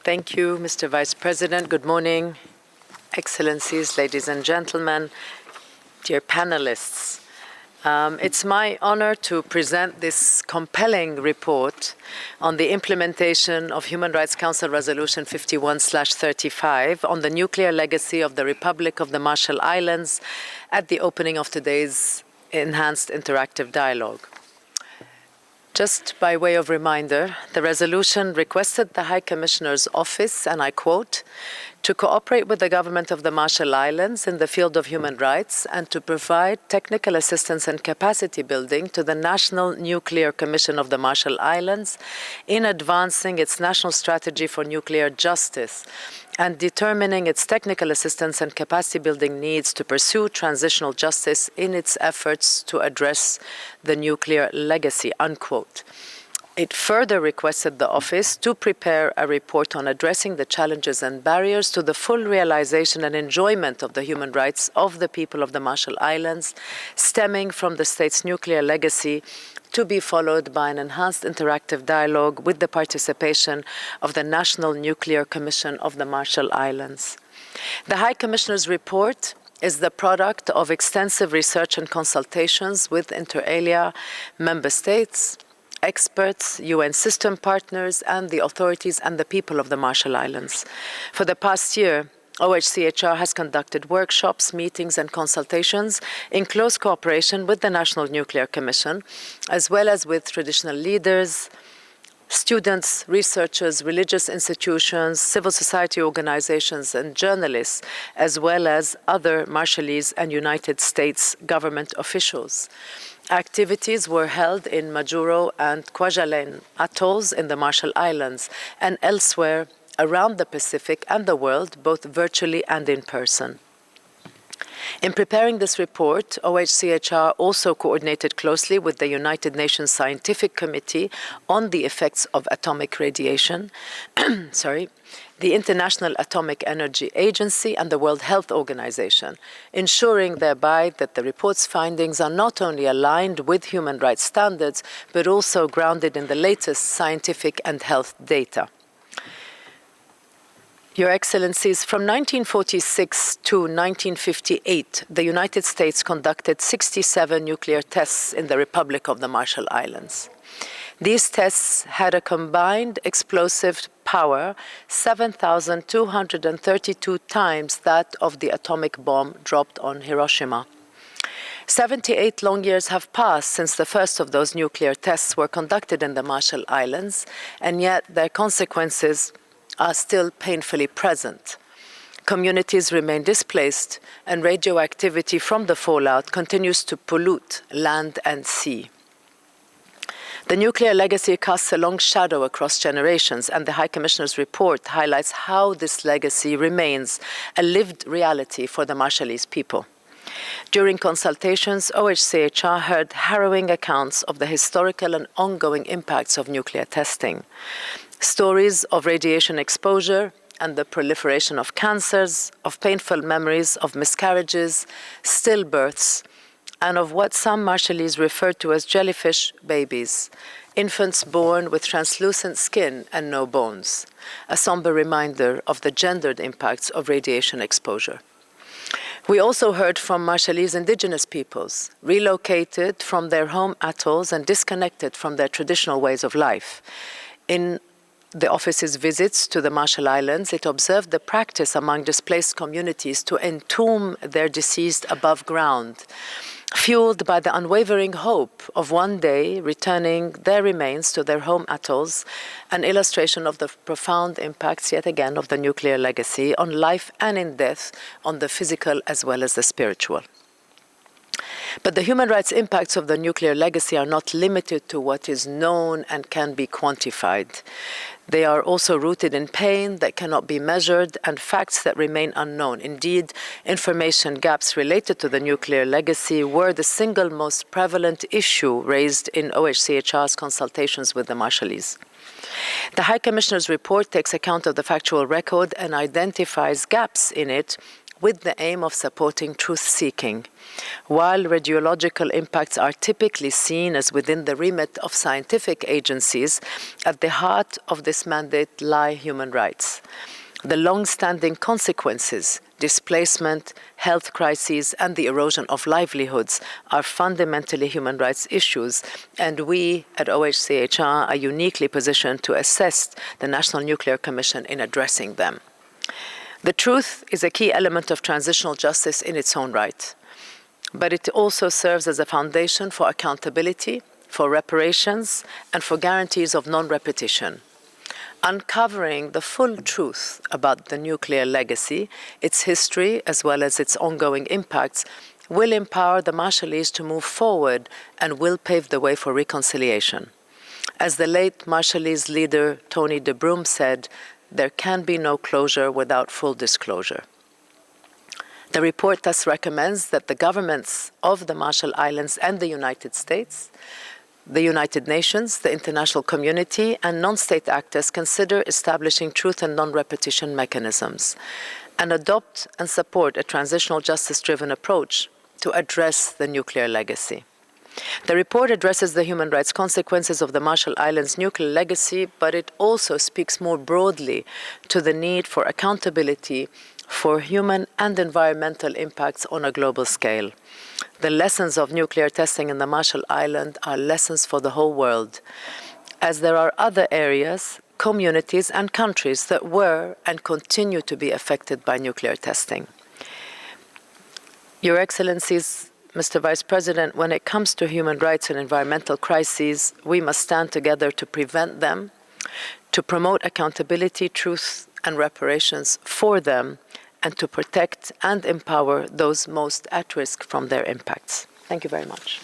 Thank you, Mr. Vice President. Good morning, Excellencies, ladies and gentlemen, dear panelists. It's my honor to present this compelling report on the implementation of Human Rights Council Resolution 51/35 on the nuclear legacy of the Republic of the Marshall Islands at the opening of today's enhanced interactive dialogue. Just by way of reminder, the resolution requested the High Commissioner's Office, and I quote, to cooperate with the government of the Marshall Islands in the field of human rights and to provide technical assistance and capacity building to the National Nuclear Commission of the Marshall Islands in advancing its national strategy for nuclear justice and determining its technical assistance and capacity building needs to pursue transitional justice in its efforts to address the nuclear legacy, unquote. It further requested the Office to prepare a report on addressing the challenges and barriers to the full realization and enjoyment of the human rights of the people of the Marshall Islands, stemming from the state's nuclear legacy, to be followed by an enhanced interactive dialogue with the participation of the National Nuclear Commission of the Marshall Islands. The High Commissioner's report is the product of extensive research and consultations with inter alia member states, experts, UN system partners, and the authorities and the people of the Marshall Islands. For the past year, OHCHR has conducted workshops, meetings, and consultations in close cooperation with the National Nuclear Commission, as well as with traditional leaders, students, researchers, religious institutions, civil society organizations, and journalists, as well as other Marshallese and United States government officials. Activities were held in Majuro and Kwajalein atolls in the Marshall Islands and elsewhere around the Pacific and the world, both virtually and in person. In preparing this report, OHCHR also coordinated closely with the United Nations Scientific Committee on the effects of atomic radiation, the International Atomic Energy Agency, and the World Health Organization, ensuring thereby that the report's findings are not only aligned with human rights standards, but also grounded in the latest scientific and health data. Your Excellencies, from 1946 to 1958, the United States conducted 67 nuclear tests in the Republic of the Marshall Islands. These tests had a combined explosive power 7,232 times that of the atomic bomb dropped on Hiroshima. 78 long years have passed since the first of those nuclear tests were conducted in the Marshall Islands, and yet their consequences are still painfully present. Communities remain displaced, and radioactivity from the fallout continues to pollute land and sea. The nuclear legacy casts a long shadow across generations, and the High Commissioner's report highlights how this legacy remains a lived reality for the Marshallese people. During consultations, OHCHR heard harrowing accounts of the historical and ongoing impacts of nuclear testing. Stories of radiation exposure and the proliferation of cancers, of painful memories of miscarriages, stillbirths, and of what some Marshallese refer to as jellyfish babies, infants born with translucent skin and no bones, a somber reminder of the gendered impacts of radiation exposure. We also heard from Marshallese indigenous peoples, relocated from their home atolls and disconnected from their traditional ways of life. In the Office's visits to the Marshall Islands, it observed the practice among displaced communities to entomb their deceased above ground, fueled by the unwavering hope of one day returning their remains to their home atolls, an illustration of the profound impacts, yet again, of the nuclear legacy on life and in death, on the physical as well as the spiritual. But the human rights impacts of the nuclear legacy are not limited to what is known and can be quantified. They are also rooted in pain that cannot be measured and facts that remain unknown. Indeed, information gaps related to the nuclear legacy were the single most prevalent issue raised in OHCHR's consultations with the Marshallese. The High Commissioner's report takes account of the factual record and identifies gaps in it with the aim of supporting truth-seeking. While radiological impacts are typically seen as within the remit of scientific agencies, at the heart of this mandate lie human rights. The long-standing consequences, displacement, health crises, and the erosion of livelihoods are fundamentally human rights issues, and we at OHCHR are uniquely positioned to assist the National Nuclear Commission in addressing them. The truth is a key element of transitional justice in its own right, but it also serves as a foundation for accountability, for reparations, and for guarantees of non-repetition. Uncovering the full truth about the nuclear legacy, its history, as well as its ongoing impacts, will empower the Marshallese to move forward and will pave the way for reconciliation. As the late Marshallese leader Tony de Broom said, there can be no closure without full disclosure. The report thus recommends that the governments of the Marshall Islands and the United States, the United Nations, the international community, and non-state actors consider establishing truth and non-repetition mechanisms and adopt and support a transitional justice-driven approach to address the nuclear legacy. The report addresses the human rights consequences of the Marshall Islands nuclear legacy, but it also speaks more broadly to the need for accountability for human and environmental impacts on a global scale. The lessons of nuclear testing in the Marshall Islands are lessons for the whole world, as there are other areas, communities, and countries that were and continue to be affected by nuclear testing. Your Excellencies, Mr. Vice President, when it comes to human rights and environmental crises, we must stand together to prevent them, to promote accountability, truth, and reparations for them, and to protect and empower those most at risk from their impacts. Thank you very much.